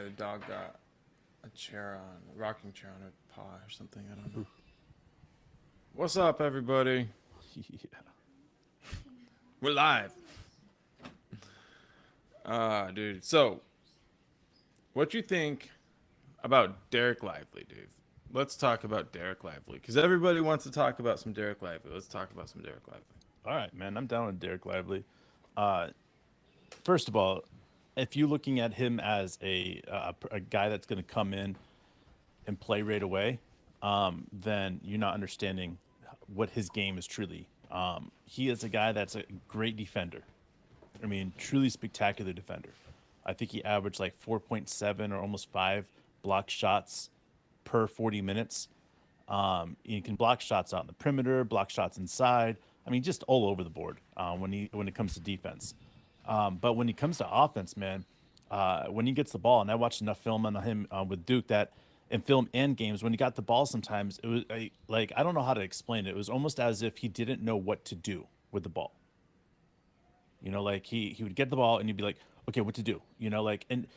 the dog got a rocking chair on her paw or something. I don't know. What's up, everybody? Yeah. We're live. Dude. So, what you think about Derek Lively, dude? Let's talk about Derek Lively because everybody wants to talk about some Derek Lively. Let's talk about some Derek Lively. All right, man. I'm down with Derek Lively. Uh, First of all, if you're looking at him as a guy that's going to come in and play right away, then you're not understanding what his game is truly. He is a guy that's a great defender. I mean, truly spectacular defender. I think he averaged like 4.7 or almost 5 block shots per 40 minutes. You can block shots out in the perimeter, block shots inside. I mean, just all over the board when it comes to defense. But when it comes to offense, man, when he gets the ball, and I watched enough film on him with Duke that in film and games, when he got the ball, sometimes it was like I don't know how to explain it. It was almost as if he didn't know what to do with the ball. Like he would get the ball and he'd be like, okay, what to do? And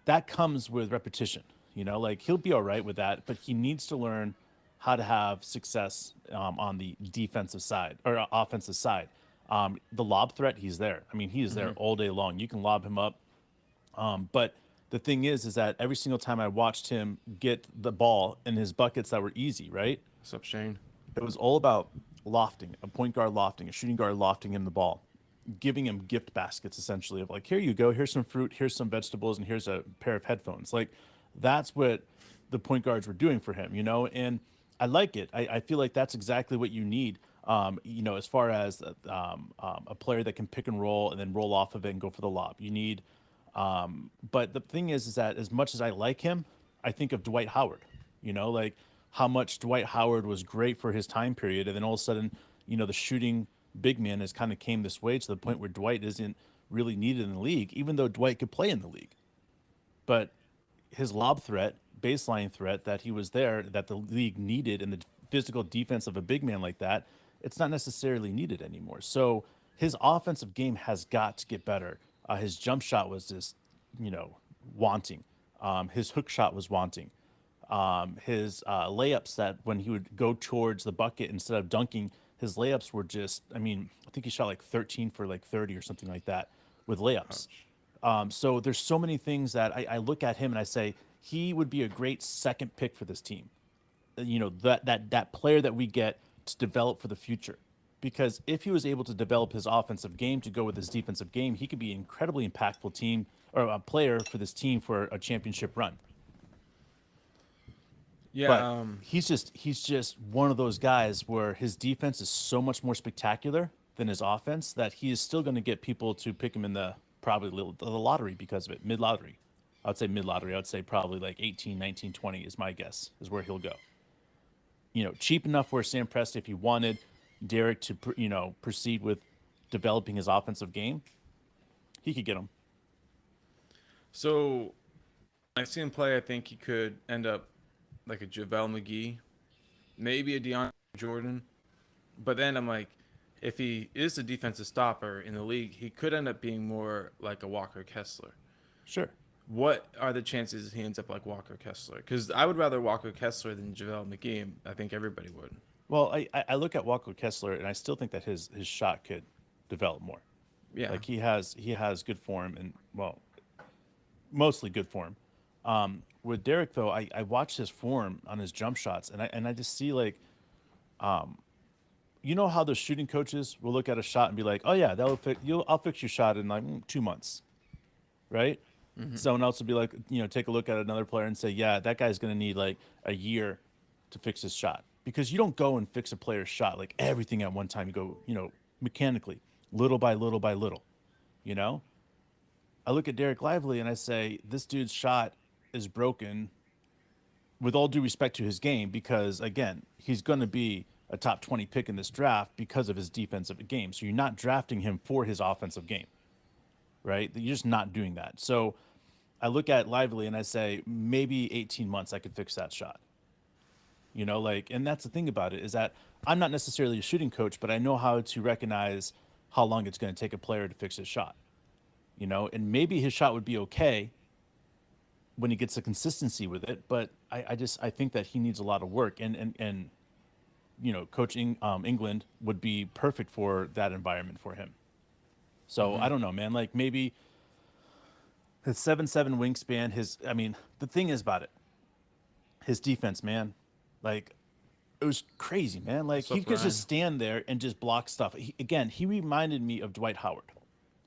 that comes with repetition. Like he'll be all right with that, but he needs to learn how to have success on the defensive side or offensive side. The lob threat, he's there. I mean, he is there all day long. You can lob him up. But the thing is that every single time I watched him get the ball in his buckets that were easy, right? What's up, Shane? It was all about lofting, a point guard lofting, a shooting guard lofting him the ball, giving him gift baskets essentially of like, here you go, here's some fruit, here's some vegetables, and here's a pair of headphones. Like that's what the point guards were doing for him, and I like it. I feel like that's exactly what you need. As far as a player that can pick and roll and then roll off of it and go for the lob. You need, but the thing is that as much as I like him, I think of Dwight Howard. Like how much Dwight Howard was great for his time period, and then all of a sudden, the shooting big man has kind of came this way to the point where Dwight isn't really needed in the league, even though Dwight could play in the league. But his lob threat, baseline threat that he was there, that the league needed in the physical defense of a big man like that, it's not necessarily needed anymore. So his offensive game has got to get better. His jump shot was just, wanting. His hook shot was wanting. His layups that when he would go towards the bucket instead of dunking, his layups were just, I mean, I think he shot like 13 for like 30 or something like that with layups. Ouch. So there's so many things that I look at him and I say he would be a great second pick for this team. That player that we get to develop for the future. Because if he was able to develop his offensive game to go with his defensive game, he could be an incredibly impactful team or a player for this team for a championship run. Yeah. But he's just one of those guys where his defense is so much more spectacular than his offense that he is still going to get people to pick him in the probably the lottery because of it, mid lottery. I would say mid lottery. I would say probably like 18, 19, 20 is my guess is where he'll go. Cheap enough where Sam Presti, if he wanted Derek to proceed with developing his offensive game, he could get him. So I see him play. I think he could end up like a JaVale McGee, maybe a DeAndre Jordan. But then I'm like, if he is a defensive stopper in the league, he could end up being more like a Walker Kessler. Sure. What are the chances he ends up like Walker Kessler? Because I would rather Walker Kessler than JaVale McGee. I think everybody would. Well, I look at Walker Kessler and I still think that his shot could develop more. Yeah. Like he has good form and well, mostly good form. With Derek though, I watch his form on his jump shots and I just see like how those shooting coaches will look at a shot and be like, oh yeah, I'll fix your shot in like 2 months, right? Someone else will be like, take a look at another player and say, yeah, that guy's going to need like a year to fix his shot because you don't go and fix a player's shot like everything at one time. You go, mechanically, little by little by little. You know, I look at Derek Lively and I say, this dude's shot is broken. With all due respect to his game, because again, he's going to be a top 20 pick in this draft because of his defensive game. So you're not drafting him for his offensive game, right? You're just not doing that. So I look at Lively and I say, maybe 18 months I could fix that shot. And that's the thing about it is that I'm not necessarily a shooting coach, but I know how to recognize how long it's going to take a player to fix his shot, and maybe his shot would be okay when he gets the consistency with it. But I think that he needs a lot of work, and coaching England would be perfect for that environment for him. So I don't know, man. Like maybe his 7'7" wingspan. The thing is about it, his defense, man. Like it was crazy, man. Like What's he up, could Ryan? just stand there and just block stuff. He reminded me of Dwight Howard,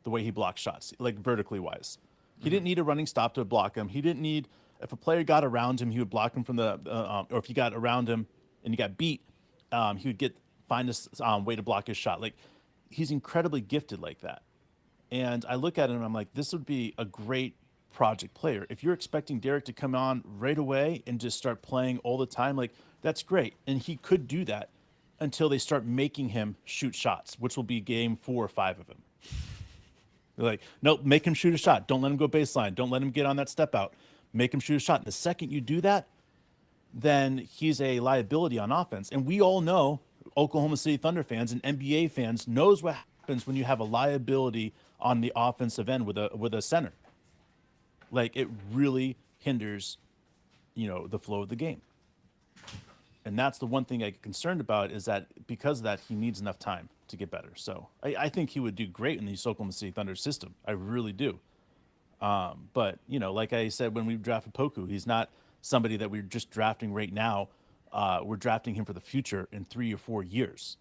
the way he blocked shots, like vertically wise. He didn't need a running stop to block him. He didn't need, if a player got around him, he would block him from or if he got around him and he got beat, he would find a way to block his shot. Like he's incredibly gifted like that. And I look at him and I'm like, this would be a great project player. If you're expecting Derek to come on right away and just start playing all the time, like that's great. And he could do that until they start making him shoot shots, which will be game 4 or 5 of him. They're like, nope, make him shoot a shot. Don't let him go baseline. Don't let him get on that step out. Make him shoot a shot. And the second you do that, then he's a liability on offense. And we all know, Oklahoma City Thunder fans and NBA fans knows what happens when you have a liability on the offensive end with a center. Like it really hinders, the flow of the game. And that's the one thing I get concerned about, is that because of that, he needs enough time to get better. So I think he would do great in the Oklahoma City Thunder system. I really do. But, like I said, when we drafted Poku, he's not somebody that we're just drafting right now. We're drafting him for the future in 3 or 4 years.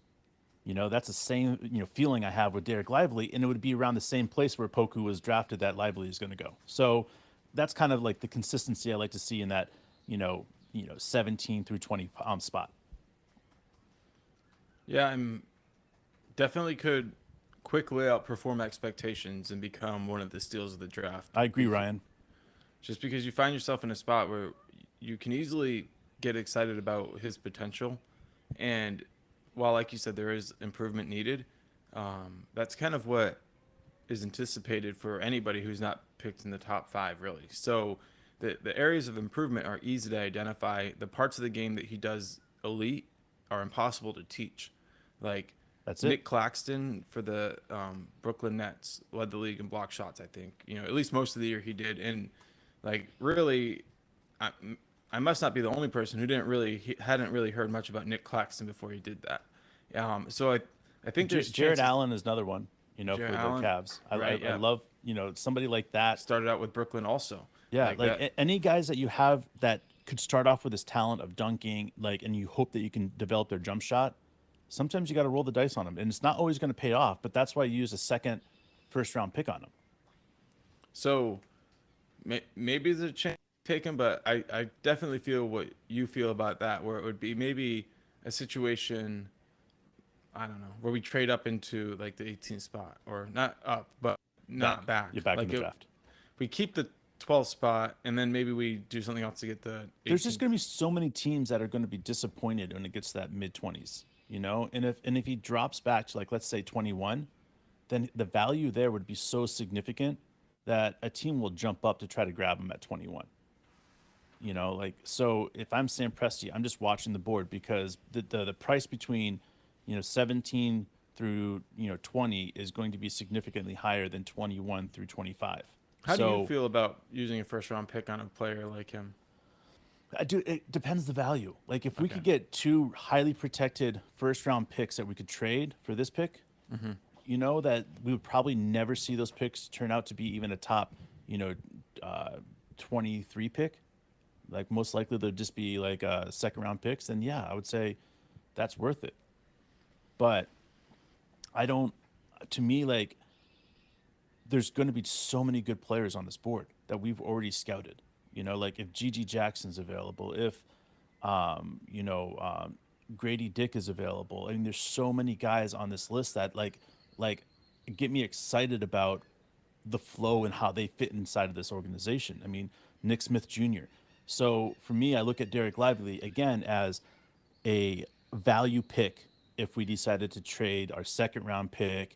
That's the same, feeling I have with Derek Lively, and it would be around the same place where Poku was drafted that Lively is going to go. So that's kind of like the consistency I like to see in that, 17 through 20 spot. Yeah, I'm definitely could quickly outperform expectations and become one of the steals of the draft. I agree, Ryan. Just because you find yourself in a spot where you can easily get excited about his potential, and while, like you said, there is improvement needed, that's kind of what is anticipated for anybody who's not picked in the top 5, really. So the areas of improvement are easy to identify. The parts of the game that he does elite are impossible to teach. Like That's Nick it. Claxton for the Brooklyn Nets led the league in block shots, I think. At least most of the year he did. And like really, I must not be the only person who hadn't really heard much about Nick Claxton before he did that. So I think there's Jared chances. Allen is another one, for Jared the Allen, Cavs. right? I Yeah, love, somebody like that. started out with Brooklyn also. Yeah, Like like that. any guys that you have that could start off with this talent of dunking, like, and you hope that you can develop their jump shot. Sometimes you got to roll the dice on them, and it's not always going to pay off. But that's why you use a second, first round pick on them. So maybe there's a chance to take him, but I definitely feel what you feel about that, where it would be maybe a situation, I don't know, where we trade up into like the 18th spot, or not up, but not back. You're back like in the draft. we keep the 12th spot, and then maybe we do something else to get the 18th. There's just going to be so many teams that are going to be disappointed when it gets to that mid-20s, And if he drops back to, like, let's say 21, then the value there would be so significant that a team will jump up to try to grab him at 21. So if I'm Sam Presti, I'm just watching the board, because the price between 17 through 20 is going to be significantly higher than 21 through 25. How do you feel about using a first round pick on a player like him? It depends the value. Like if we Okay. could get 2 highly protected first round picks that we could trade for this pick, that we would probably never see those picks turn out to be even a top, 23 pick. Like most likely they'll just be like second round picks. Then yeah, I would say that's worth it. But to me, like, there's going to be so many good players on this board that we've already scouted. Like if Gigi Jackson's available, if Grady Dick is available. I mean, there's so many guys on this list that like get me excited about the flow and how they fit inside of this organization. I mean, Nick Smith Jr. So for me, I look at Derek Lively again as a value pick if we decided to trade our second round picks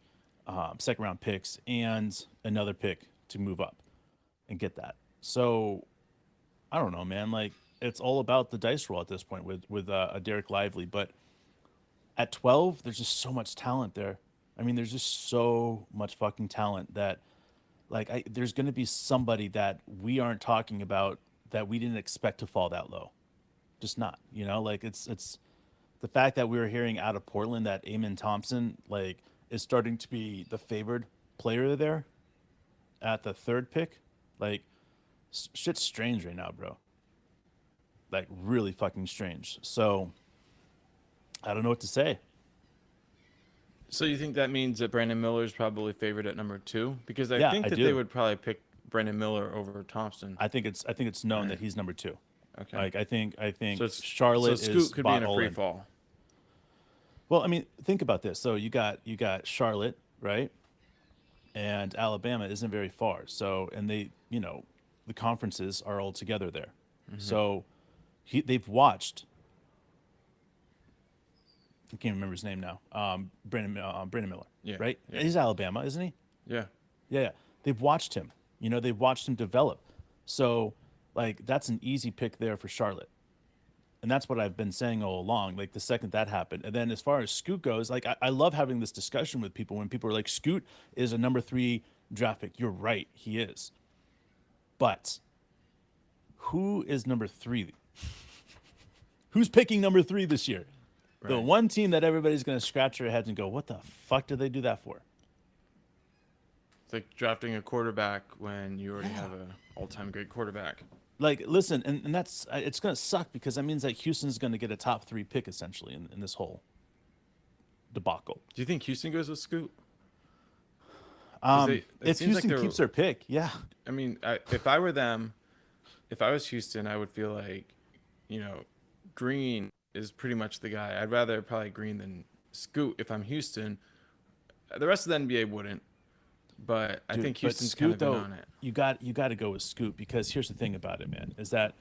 and another pick to move up and get that. So I don't know, man. Like it's all about the dice roll at this point with a Derek Lively. But at 12, there's just so much talent there. I mean, there's just so much fucking talent that, like there's going to be somebody that we aren't talking about that we didn't expect to fall that low. Just not, like it's the fact that we were hearing out of Portland that Amen Thompson like is starting to be the favored player there at the third pick. Like shit's strange right now, bro. Like really fucking strange. So I don't know what to say. So you think that means that Brandon Miller is probably favored at number 2? Because I Yeah, think I that do. they would probably pick Brandon Miller over Thompson. I think it's known that he's number 2. Okay. Like I think So Charlotte Scoot is could be in a all free fall. Well, I mean, think about this. So you got Charlotte, right? And Alabama isn't very far. So and they, the conferences are all together there. So they've watched. I can't remember his name now. Brandon Miller, Yeah, right? yeah. He's Alabama, isn't he? Yeah. Yeah. They've watched him. They've watched him develop. So, like, that's an easy pick there for Charlotte. And that's what I've been saying all along, like the second that happened. And then as far as Scoot goes, like, I love having this discussion with people when people are like, Scoot is a number 3 draft pick. You're right. He is. But who is number 3? Who's picking number 3 this year? Right. The one team that everybody's going to scratch their heads and go, what the fuck did they do that for? It's like drafting a quarterback when you already have an all-time great quarterback. Like, listen, and that's, it's going to suck because that means that Houston's going to get a top 3 pick essentially in this whole debacle. Do you think Houston goes with Scoot? If Houston keeps their pick, yeah. I mean, if I were them, if I was Houston, I would feel like, Green is pretty much the guy. I'd rather probably Green than Scoot if I'm Houston. The rest of the NBA wouldn't, but I think Houston's Scoot, kind of been on it. You got to go with Scoot because here's the thing about it, man, is that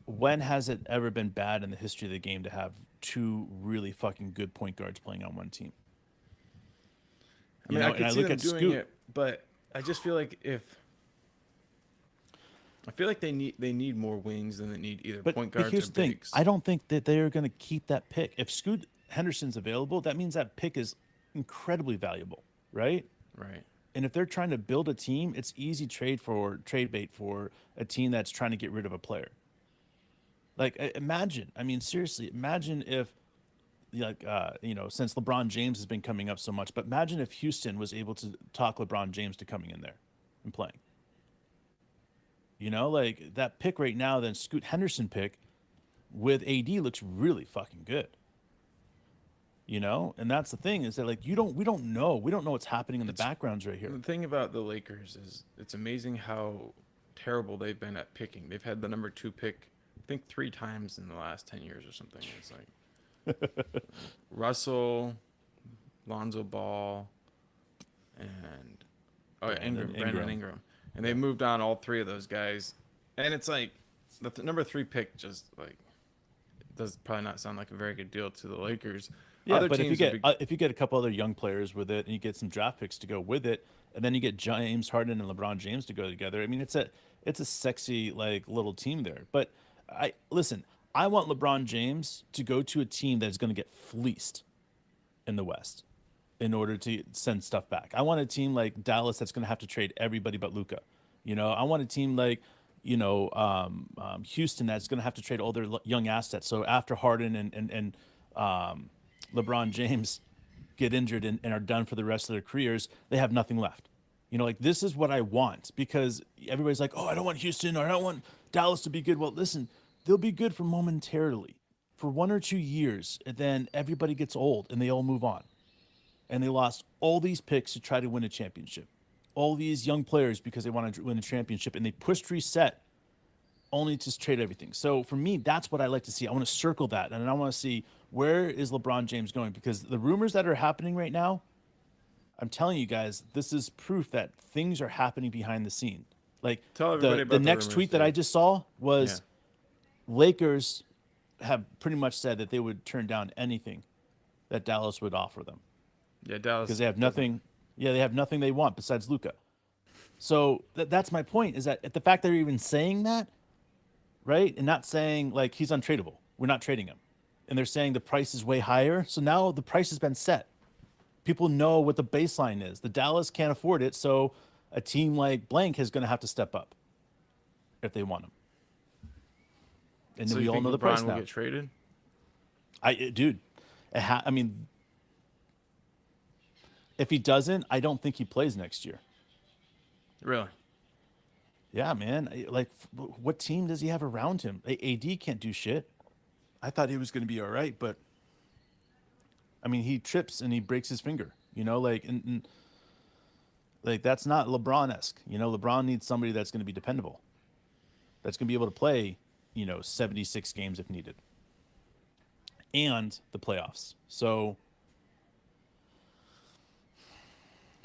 when has it ever been bad in the history of the game to have 2 really fucking good point guards playing on one team? I mean, I could see them doing it, but I just feel like they need more wings than they need either point guards or here's the thing. bigs. I don't think that they are going to keep that pick. If Scoot Henderson's available, that means that pick is incredibly valuable, right? Right. And if they're trying to build a team, it's easy trade bait for a team that's trying to get rid of a player. Like imagine, I mean seriously, imagine if since LeBron James has been coming up so much, but imagine if Houston was able to talk LeBron James to coming in there and playing. Like that pick right now, then Scoot Henderson pick with AD looks really fucking good. And that's the thing is that like we don't know what's happening in the backgrounds right here. The thing about the Lakers is it's amazing how terrible they've been at picking. They've had the number 2 pick, I think 3 times in the last 10 years or something. It's like Russell, Lonzo Ball, and Brandon Ingram. And they moved on all 3 of those guys. And it's like the number 3 pick just like does probably not sound like a very good deal to the Lakers. Yeah, other but if you get a couple other young players with it and you get some draft picks to go with it, and then you get James Harden and LeBron James to go together, I mean it's a sexy like little team there. But I want LeBron James to go to a team that is going to get fleeced in the West in order to send stuff back. I want a team like Dallas that's going to have to trade everybody but Luka. I want a team like Houston that's going to have to trade all their young assets. So after Harden and LeBron James get injured and are done for the rest of their careers, they have nothing left. Like this is what I want because everybody's like, oh, I don't want Houston or I don't want Dallas to be good. Well, listen, they'll be good for momentarily, for 1 or 2 years, and then everybody gets old and they all move on. And they lost all these picks to try to win a championship. All these young players because they want to win a championship, and they pushed reset only to trade everything. So for me, that's what I like to see. I want to circle that, and I want to see where is LeBron James going, because the rumors that are happening right now, I'm telling you guys, this is proof that things are happening behind the scene. Like the next tweet that I just saw was Lakers have pretty much said that they would turn down anything that Dallas would offer them. Yeah, Dallas, because they have nothing. Yeah, they have nothing they want besides Luka. So that's my point, is that the fact they're even saying that, right, and not saying like he's untradeable, we're not trading him, and they're saying the price is way higher. So now the price has been set. People know what the baseline is. The Dallas can't afford it, so a team like blank is going to have to step up if they want him. And So then we you all think know the LeBron price will now. get traded? Dude, I mean, if he doesn't, I don't think he plays next year. Really? Yeah, man. Like, what team does he have around him? AD can't do shit. I thought he was going to be all right, but I mean, he trips and he breaks his finger. Like, and like that's not LeBron-esque. LeBron needs somebody that's going to be dependable, that's going to be able to play, 76 games if needed, and the playoffs. So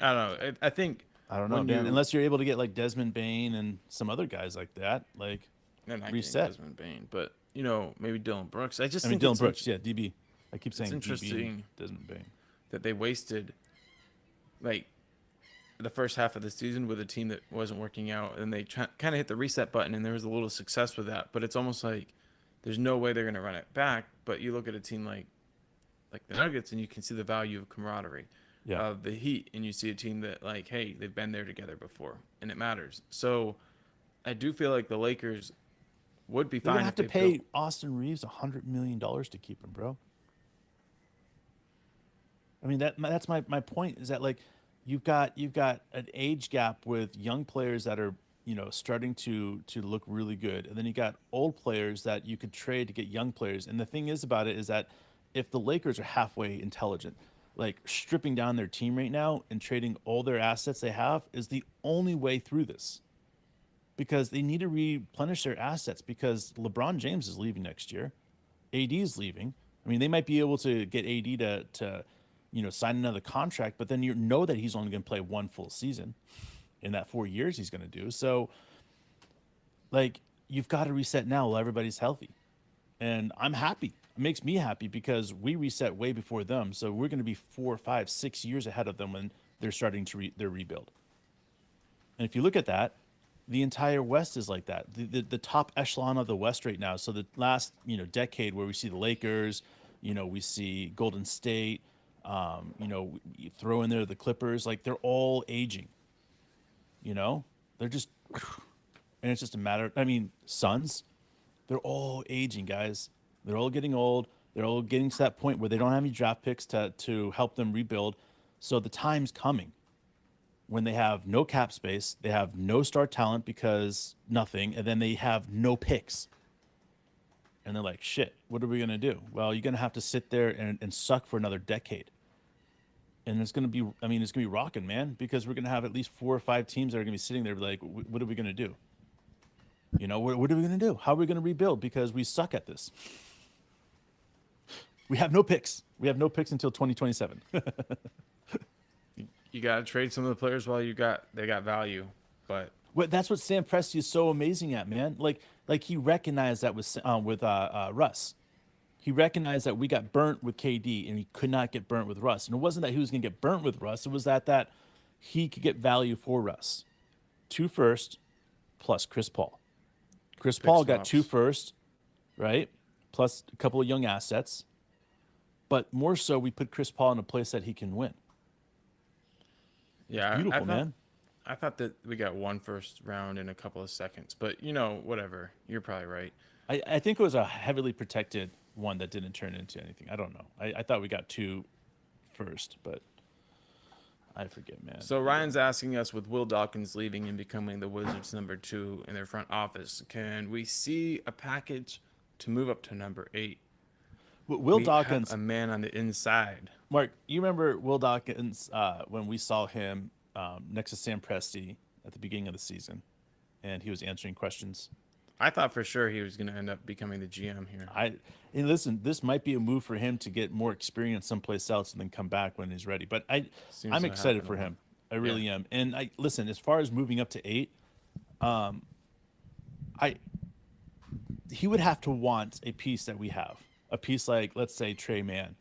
I don't know. I think I don't know, when Dan. you Unless you're able to get like Desmond Bain and some other guys like that, like they're not getting reset. Desmond Bain, but maybe Dylan Brooks. I just I mean, think Dylan Brooks, yeah, DB. I keep it's saying DB and interesting Desmond Bain. that they wasted like the first half of the season with a team that wasn't working out, and they kind of hit the reset button, and there was a little success with that. But it's almost like there's no way they're going to run it back. But you look at a team like the Nuggets, and you can see the value of camaraderie, Yeah, of the Heat, and you see a team that like, hey, they've been there together before, and it matters. So I do feel like the Lakers would be they're gonna fine have if to they pay built. Austin Reeves $100 million to keep him, bro. I mean that's my point is that like you've got an age gap with young players that are starting to look really good, and then you got old players that you could trade to get young players. And the thing is about it is that if the Lakers are halfway intelligent, like stripping down their team right now and trading all their assets they have is the only way through this, because they need to replenish their assets because LeBron James is leaving next year. AD is leaving. I mean, they might be able to get AD to sign another contract, but then you know that he's only going to play one full season in that 4 years he's going to do. So, like, you've got to reset now while everybody's healthy. And I'm happy. It makes me happy because we reset way before them. So we're going to be 4, 5, 6 years ahead of them when they're starting to their rebuild. And if you look at that, the entire West is like that. The top echelon of the West right now. So the last decade where we see the Lakers, we see Golden State, you throw in there the Clippers, like they're all aging. They're just, and it's just a matter. I mean, Suns, they're all aging, guys. They're all getting old. They're all getting to that point where they don't have any draft picks to help them rebuild. So the time's coming when they have no cap space, they have no star talent because nothing, and then they have no picks. And they're like, shit, what are we going to do? Well, you're going to have to sit there and suck for another decade. And it's going to be, it's going to be rocking, man, because we're going to have at least 4 or 5 teams that are going to be sitting there like, what are we going to do? What are we going to do? How are we going to rebuild? Because we suck at this. We have no picks. We have no picks until 2027. You got to trade some of the players while they got value, but That's what Sam Presti is so amazing at, man. Like he recognized that with Russ. He recognized that we got burnt with KD and he could not get burnt with Russ. And it wasn't that he was going to get burnt with Russ. It was that he could get value for Russ. 2 first plus Chris Paul. Chris Paul got 2 first, right? Plus a couple of young assets. But more so, we put Chris Paul in a place that he can win. yeah, It's beautiful, man. I thought that we got 1 first round in a couple of seconds, but whatever. You're probably right. I think it was a heavily protected one that didn't turn into anything. I don't know. I thought we got 2 first, but I forget, man. So Ryan's asking us, with Will Dawkins leaving and becoming the Wizards' number 2 in their front office, can we see a package to move up to number 8? Will We Dawkins, have a man on the inside. Mark, you remember Will Dawkins when we saw him next to Sam Presti at the beginning of the season, and he was answering questions. I thought for sure he was going to end up becoming the GM here. And listen, this might be a move for him to get more experience someplace else and then come back when he's ready. But I'm to excited happen for a lot. him. I really am. And listen, as far as moving up to 8, he would have to want a piece that we have, a piece like, let's say, Trey Mann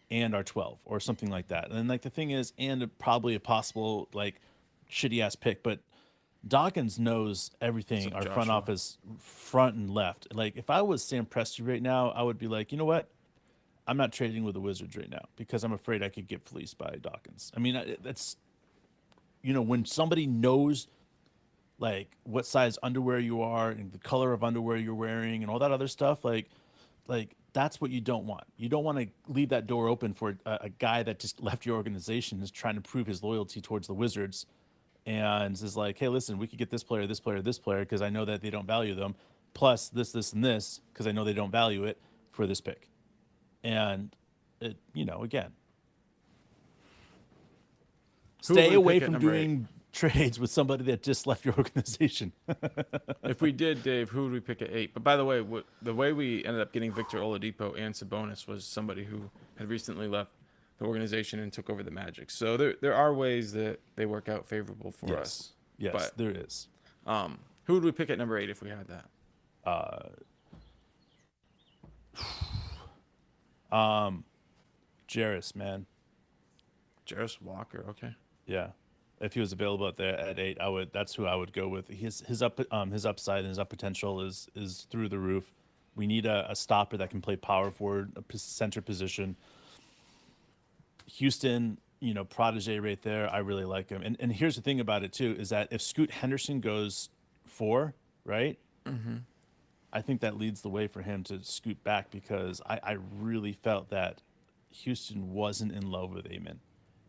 and our 12 or something like that. And then like the thing is, and probably a possible like shitty ass pick, but Dawkins knows everything, our front Joshua? office, front and left. Like if I was Sam Presti right now, I would be like, you know what? I'm not trading with the Wizards right now because I'm afraid I could get fleeced by Dawkins. I mean, when somebody knows like what size underwear you are and the color of underwear you're wearing and all that other stuff, like that's what you don't want. You don't want to leave that door open for a guy that just left your organization, is trying to prove his loyalty towards the Wizards, and is like, hey, listen, we could get this player, this player, this player, because I know that they don't value them, plus this, and this, because I know they don't value it for this pick. And it, again, Who would stay we away pick at from number doing trades with somebody that just left your organization. If we did, Dave, who would we pick at 8? But by the way, the way we ended up getting Victor Oladipo and Sabonis was somebody who had recently left the organization and took over the Magic. So there are ways that they work out favorable for us. Yes, But there is. who would we pick at number 8 if we had that? Jarris, man. Jarris Walker, okay. Yeah. If he was available at 8, that's who I would go with. His upside and his up potential is through the roof. We need a stopper that can play power forward, a center position. Houston, protege right there. I really like him. And here's the thing about it too, is that if Scoot Henderson goes 4, right? Mm-hmm. I think that leads the way for him to scoot back, because I really felt that Houston wasn't in love with Amen,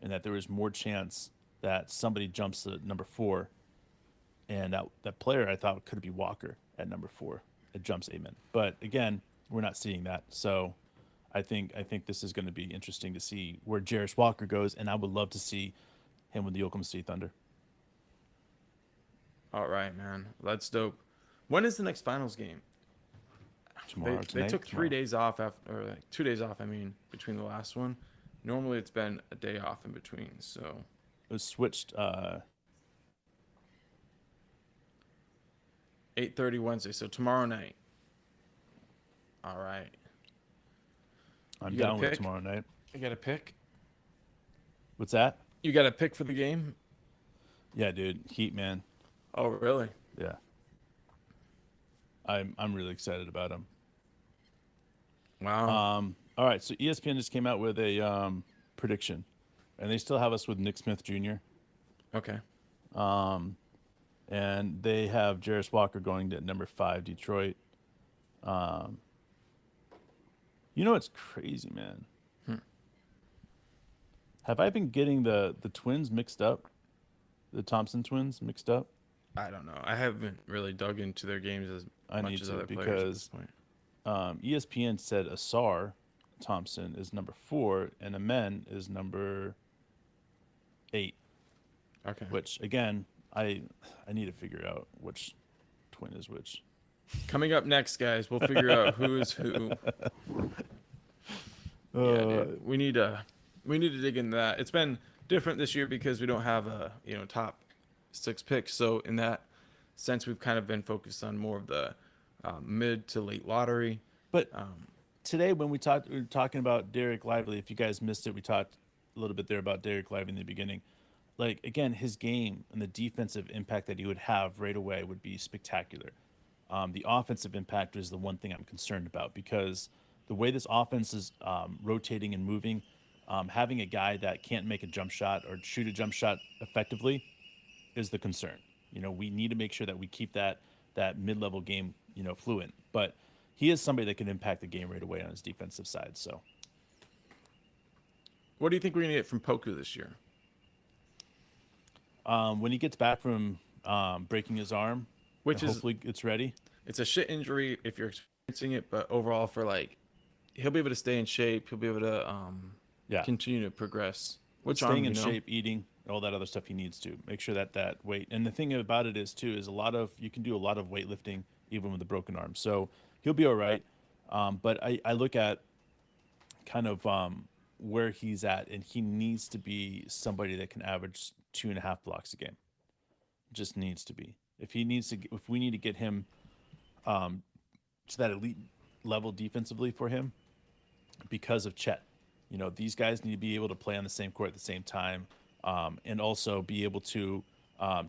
and that there was more chance that somebody jumps to number 4, and that player I thought could be Walker at number 4. It jumps Amen, but again, we're not seeing that. So I think this is going to be interesting to see where Jarris Walker goes, and I would love to see him with the Oklahoma City Thunder. All right, man. That's dope. When is the next finals game? Tomorrow. They took 3 days off after, or like 2 days off, between the last one. Normally it's been a day off in between, so it was switched 8:30 Wednesday, so tomorrow night. All right. I'm You got a down with pick? tomorrow night. You got a pick? What's that? You got a pick for the game? Yeah, dude. Heat, man. Oh, really? Yeah. I'm really excited about him. Wow. All right, so ESPN just came out with a prediction, and they still have us with Nick Smith Jr. Okay. And they have Jarris Walker going to number 5, Detroit. It's crazy, man. Have I been getting the twins mixed up? The Thompson twins mixed up? I don't know. I haven't really dug into their games as much as other players at this point. ESPN said Asar Thompson is number 4 and Amen is number 8. Okay. Which again, I need to figure out which twin is which. Coming up next, guys, we'll figure out who is who. Yeah, dude, we need to dig into that. It's been different this year because we don't have a top 6 picks. So in that sense, we've kind of been focused on more of the mid to late lottery. But today, when we were talking about Derek Lively. If you guys missed it, we talked a little bit there about Derek Lively in the beginning. Like, again, his game and the defensive impact that he would have right away would be spectacular. The offensive impact is the one thing I'm concerned about, because the way this offense is rotating and moving, having a guy that can't make a jump shot or shoot a jump shot effectively is the concern. We need to make sure that we keep that mid-level game, fluent. But he is somebody that can impact the game right away on his defensive side. So, what do you think we're gonna get from Poku this year? when he gets back from breaking his arm, Which is hopefully it's ready. It's a shit injury if you're experiencing it, but overall for he'll be able to stay in shape. He'll be able to continue to progress. Staying in shape, eating, all that other stuff he needs to make sure that weight. And the thing about it is too, is you can do a lot of weightlifting even with a broken arm. So he'll be all right. But I look at kind of where he's at, and he needs to be somebody that can average 2.5 blocks a game. Just needs to be. If we need to get him to that elite level defensively for him, because of Chet. These guys need to be able to play on the same court at the same time, and also be able to.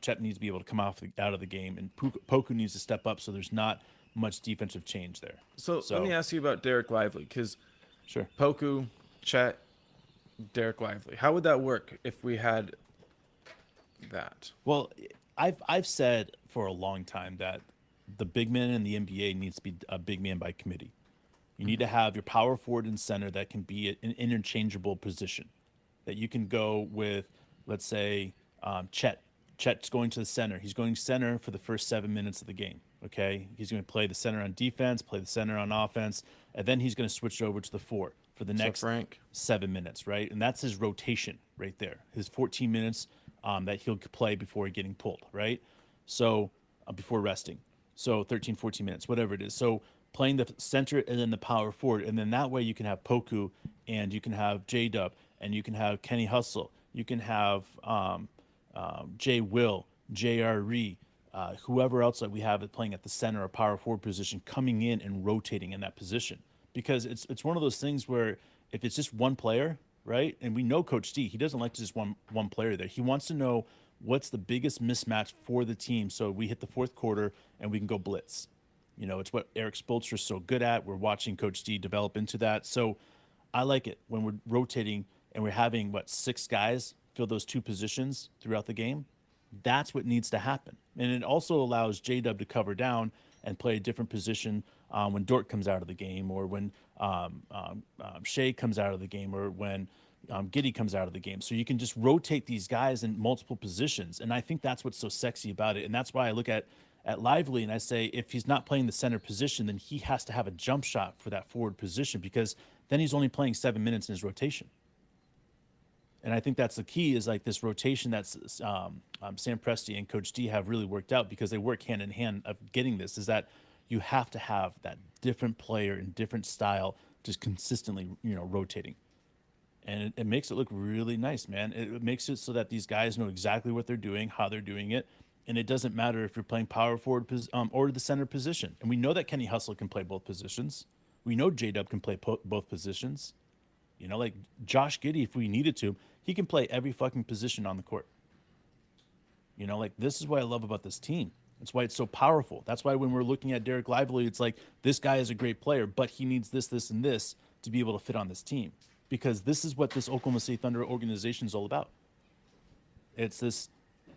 Chet needs to be able to come out of the game, and Poku needs to step up. So there's not much defensive change there. So let me ask you about Derek Lively, because sure, Poku, Chet, Derek Lively. How would that work if we had that. Well, I've said for a long time that the big man in the NBA needs to be a big man by committee. You need to have your power forward and center that can be an interchangeable position. That you can go with, let's say, Chet. Chet's going to the center. He's going center for the first 7 minutes of the game. Okay, he's going to play the center on defense, play the center on offense, and then he's going to switch over to the four for the next Frank. 7 minutes, right? And that's his rotation right there. His 14 minutes that he'll play before getting pulled, right? So before resting. So 13, 14 minutes, whatever it is. So playing the center and then the power forward. And then that way you can have Poku and you can have J-Dub and you can have Kenny Hustle. You can have Jay Will, J.R. Ree, whoever else that we have playing at the center or power forward position coming in and rotating in that position. Because it's one of those things where if it's just one player, right? And we know Coach D, he doesn't like just one player there. He wants to know what's the biggest mismatch for the team so we hit the fourth quarter and we can go blitz. You know, it's what Eric Spoelstra is so good at. We're watching Coach D develop into that. So I like it when we're rotating and we're having, 6 guys fill those 2 positions throughout the game. That's what needs to happen. And it also allows J-Dub to cover down and play a different position when Dort comes out of the game or when Shea comes out of the game or when Giddey comes out of the game. So you can just rotate these guys in multiple positions. And I think that's what's so sexy about it. And that's why I look at Lively and I say, if he's not playing the center position, then he has to have a jump shot for that forward position because then he's only playing 7 minutes in his rotation. And I think that's the key is like this rotation that's Sam Presti and Coach D have really worked out because they work hand in hand of getting this is that you have to have that different player in different style just consistently, rotating. And it makes it look really nice, man. It makes it so that these guys know exactly what they're doing, how they're doing it. And it doesn't matter if you're playing power forward or the center position. And we know that Kenny Hustle can play both positions. We know J-Dub can play both positions. Like Josh Giddey, if we needed to, he can play every fucking position on the court. This is what I love about this team. That's why it's so powerful. That's why when we're looking at Derek Lively, it's like, this guy is a great player, but he needs this, this, and this to be able to fit on this team. Because this is what this Oklahoma City Thunder organization is all about. It's this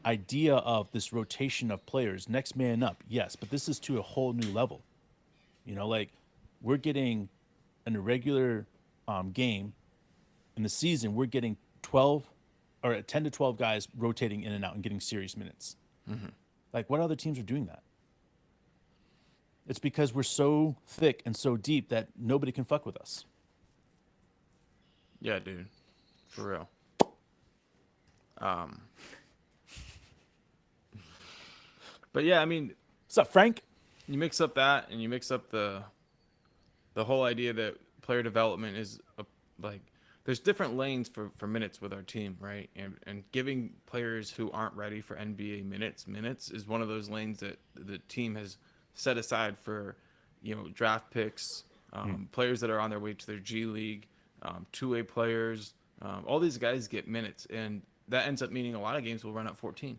idea of this rotation of players, next man up, yes, but this is to a whole new level. We're getting an irregular game in the season, we're getting 10 to 12 guys rotating in and out and getting serious minutes. Mm-hmm. What other teams are doing that? It's because we're so thick and so deep that nobody can fuck with us. Yeah, dude. For real. But yeah, I mean, what's up, Frank? You mix up that and you mix up the whole idea that player development is there's different lanes for minutes with our team, right? And giving players who aren't ready for NBA minutes is one of those lanes that the team has set aside for, draft picks, players that are on their way to their G League, two-way players. All these guys get minutes, and that ends up meaning a lot of games will run up 14,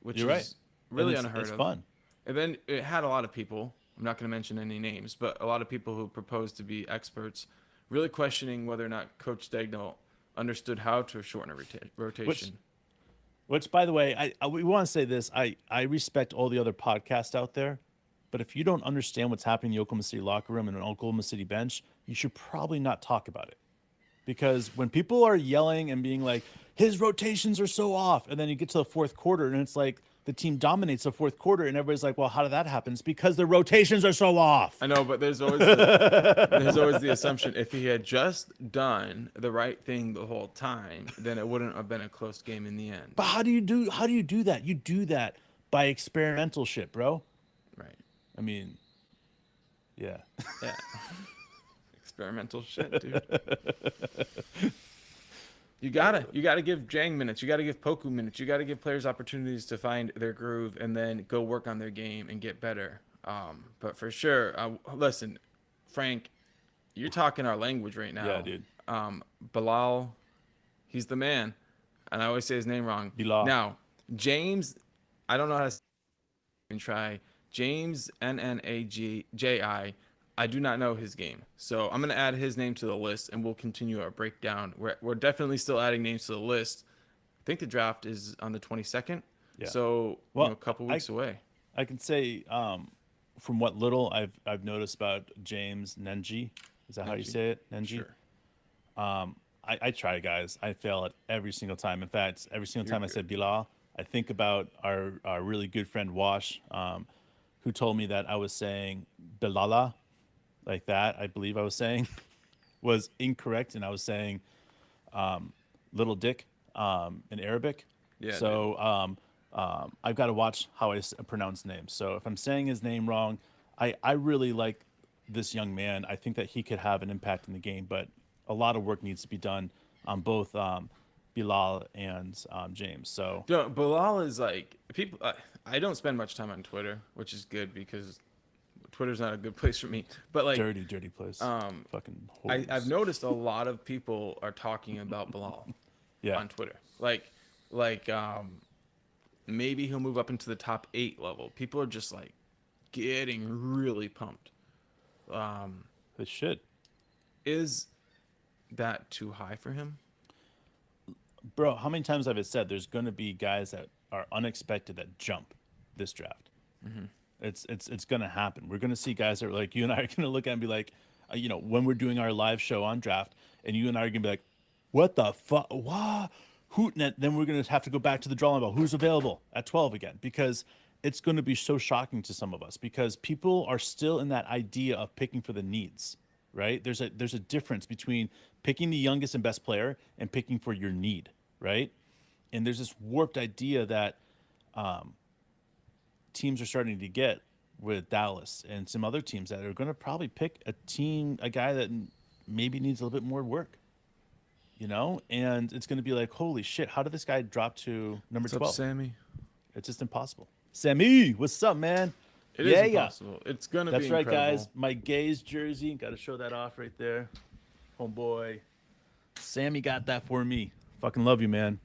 which You're is right. really it's unheard of. It's fun. And then it had a lot of people, I'm not going to mention any names, but a lot of people who proposed to be experts really questioning whether or not Coach Dagnall understood how to shorten a rotation. Which, by the way, we want to say this. I respect all the other podcasts out there, but if you don't understand what's happening in the Oklahoma City locker room and an Oklahoma City bench, you should probably not talk about it. Because when people are yelling and being like, his rotations are so off, and then you get to the fourth quarter and it's like the team dominates the fourth quarter and everybody's like, well, how did that happen? It's because the rotations are so off. I know, but there's always the assumption if he had just done the right thing the whole time, then it wouldn't have been a close game in the end. But how do you do that? You do that by experimental shit, bro. Right. I mean, yeah. Yeah. Experimental shit, dude. You gotta give Jang minutes. You gotta give Poku minutes. You gotta give players opportunities to find their groove and then go work on their game and get better. But for sure, listen, Frank, you're talking our language right now. Yeah, dude. Bilal, he's the man, and I always say his name wrong. Bilal. Now, James, I don't know how to say it. And try James Nnaji. I do not know his game, so I'm going to add his name to the list, and we'll continue our breakdown. We're definitely still adding names to the list think the draft is on the 22nd. Yeah. So, Well, a couple weeks away. I can say from what little I've noticed about James Nenji, is that how you Nenji. say it? Nenji. Sure. I try, guys. I fail at every single time. In fact, every single You're time I good. said Bilal, I think about our really good friend Wash, who told me that I was saying Bilala, like that. I believe I was saying was incorrect, and I was saying little dick in Arabic. Yeah, dude. So I've got to watch how I pronounce names. So if I'm saying his name wrong, I really like this young man. I think that he could have an impact in the game, but a lot of work needs to be done on both Bilal and James. So Bilal is like people. I don't spend much time on Twitter, which is good because Twitter's not a good place for me. But like, dirty, dirty place. Fucking I've hoes. noticed a lot of people are talking about Bilal Yeah. on Twitter. Like maybe he'll move up into the top 8 level. People are just like getting really pumped. It should. Is that too high for him? Bro, how many times have I said there's going to be guys that are unexpected that jump this draft? It's going to happen. We're going to see guys that are like, you and I are going to look at and be like, when we're doing our live show on draft, and you and I are going to be like, what the fuck? What? Who? Then we're going to have to go back to the drawing board. Who's available at 12 again? Because it's going to be so shocking to some of us because people are still in that idea of picking for the needs, right? There's a difference between picking the youngest and best player and picking for your need, right? And there's this warped idea that teams are starting to get with Dallas and some other teams that are going to probably pick a guy that maybe needs a little bit more work, and it's going to be like, holy shit, how did this guy drop to number What's 12? up, Sammy? It's just impossible. Sammy, what's up, man? It is impossible. It's gonna That's be right, incredible. guys. My Gaze jersey. Got to show that off right there. Homeboy. Sammy got that for me. Fucking love you, man.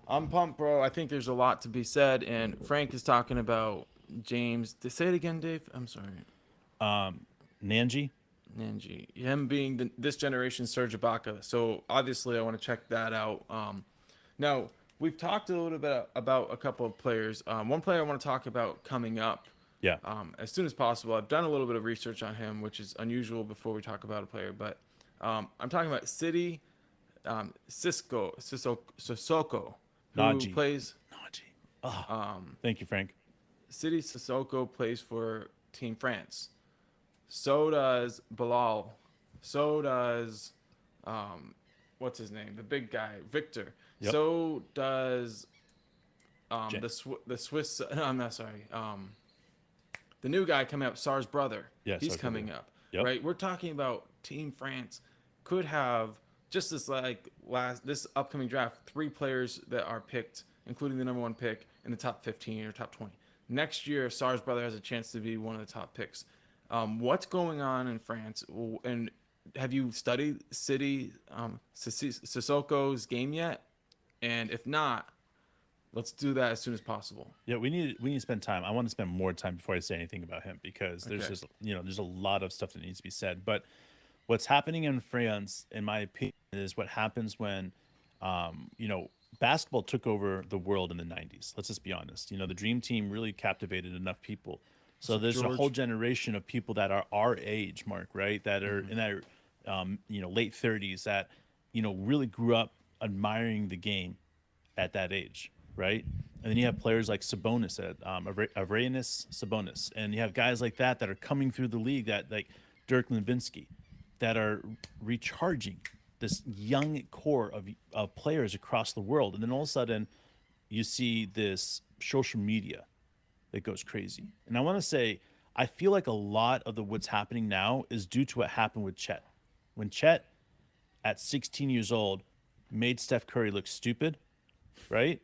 I'm pumped, bro. I think there's a lot to be said, and Frank is talking about James. Say it again, Dave. I'm sorry. Nanji. Nanji, him being this generation's Serge Ibaka. So obviously, I want to check that out. Now we've talked a little bit about a couple of players. One player I want to talk about coming up. Yeah. As soon as possible. I've done a little bit of research on him, which is unusual before we talk about a player. But I'm talking about City Sissoko, who Najee. plays. Najee. Oh, thank you, Frank. City Sissoko plays for Team France. So does Bilal. So does, what's his name? The big guy, Victor. Yep. So does the Swiss. No, I'm not sorry. The new guy coming up, Sar's brother. Yeah, he's Sar's coming brother. up. Yep. Right. We're talking about Team France could have just this upcoming draft 3 players that are picked, including the number 1 pick in the top 15 or top 20. Next year, Sar's brother has a chance to be one of the top picks. What's going on in France? And have you studied City Sissoko's game yet? And if not, let's do that as soon as possible. Yeah, we need to spend time. I want to spend more time before I say anything about him because there's just there's a lot of stuff that needs to be said. But what's happening in France, in my opinion, is what happens when basketball took over the world in the 90s. Let's just be honest. The Dream Team really captivated enough people. So there's a whole generation of people that are our age, Mark, right? That are in their late 30s that really grew up admiring the game at that age, right? And then you have players like Sabonis, Avranis Sabonis, and you have guys like that are coming through the league that like Dirk Nowitzki, that are recharging this young core of players across the world. And then all of a sudden, you see this social media that goes crazy. And I want to say, I feel like a lot of what's happening now is due to what happened with Chet. When Chet, at 16 years old, made Steph Curry look stupid, right?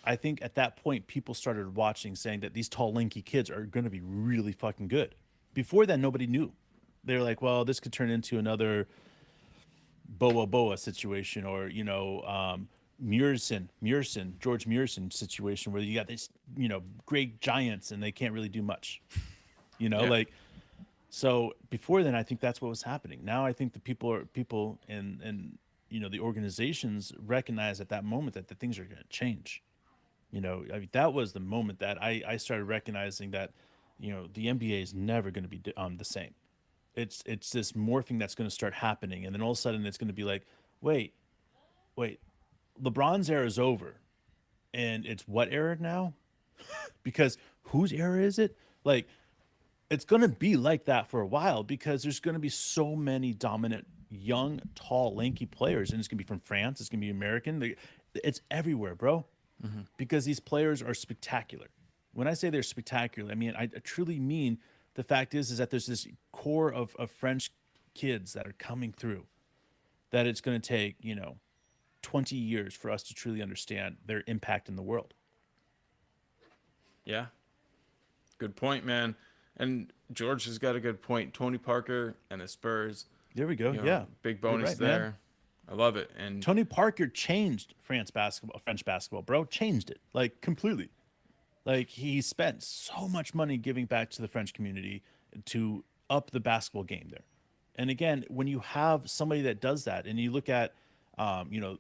I think at that point, people started watching, saying that these tall, lanky kids are going to be really fucking good. Before that, nobody knew. They were like, well, this could turn into another Boa situation, or George Murison situation where you got this, great giants and they can't really do much, So before then, I think that's what was happening. Now I think the people and the organizations recognized at that moment that the things are going to change. I mean, that was the moment that I started recognizing that, the NBA is never going to be the same. It's this morphing that's going to start happening, and then all of a sudden it's going to be like, wait, wait, LeBron's era is over, and it's what era now? Because whose era is it? Like, it's going to be like that for a while because there's going to be so many dominant, young, tall, lanky players, and it's going to be from France, it's going to be American. It's everywhere, bro. Because these players are spectacular. When I say they're spectacular, I mean I truly mean the fact is that there's this core of French kids that are coming through that it's going to take 20 years for us to truly understand their impact in the world. Yeah. Good point, man. And George has got a good point. Tony Parker and the Spurs. There we go. Yeah, Big you're bonus right, there. man. I love it. And Tony Parker changed French basketball, bro. Changed it like completely. Like he spent so much money giving back to the French community to up the basketball game there. And again, when you have somebody that does that, and you look at, I came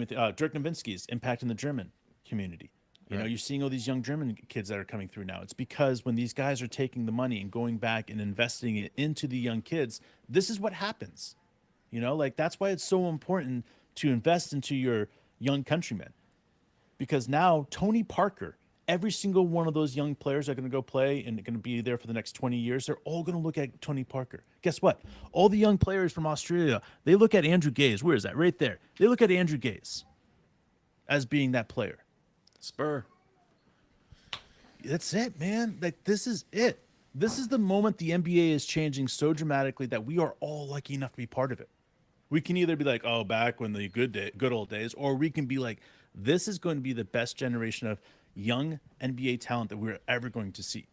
with Dirk Nowitzki's impact in the German community. Right. You're seeing all these young German kids that are coming through now. It's because when these guys are taking the money and going back and investing it into the young kids, this is what happens. Like that's why it's so important to invest into your young countrymen. Because now Tony Parker, every single one of those young players are going to go play and they're going to be there for the next 20 years. They're all going to look at Tony Parker. Guess what? All the young players from Australia, they look at Andrew Gaze. Where is that? Right there. They look at Andrew Gaze as being that player. Spur. That's it, man. Like this is it. This is the moment the NBA is changing so dramatically that we are all lucky enough to be part of it. We can either be like, oh, back when the good old days, or we can be like, this is going to be the best generation of young NBA talent that we're ever going to see.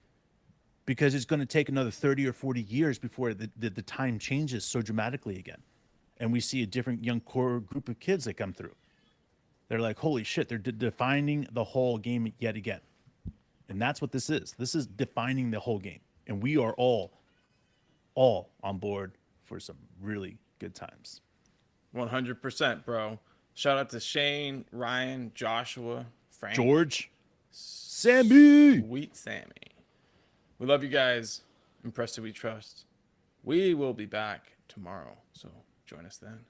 Because it's going to take another 30 or 40 years before the time changes so dramatically again. And we see a different young core group of kids that come through. They're like, holy shit, they're defining the whole game yet again. And that's what this is. This is defining the whole game. And we are all on board for some really good times. 100%, bro. Shout out to Shane, Ryan, Joshua, Frank, George, Sammy. Sweet Sammy. We love you guys. Impressed that we trust. We will be back tomorrow, so join us then.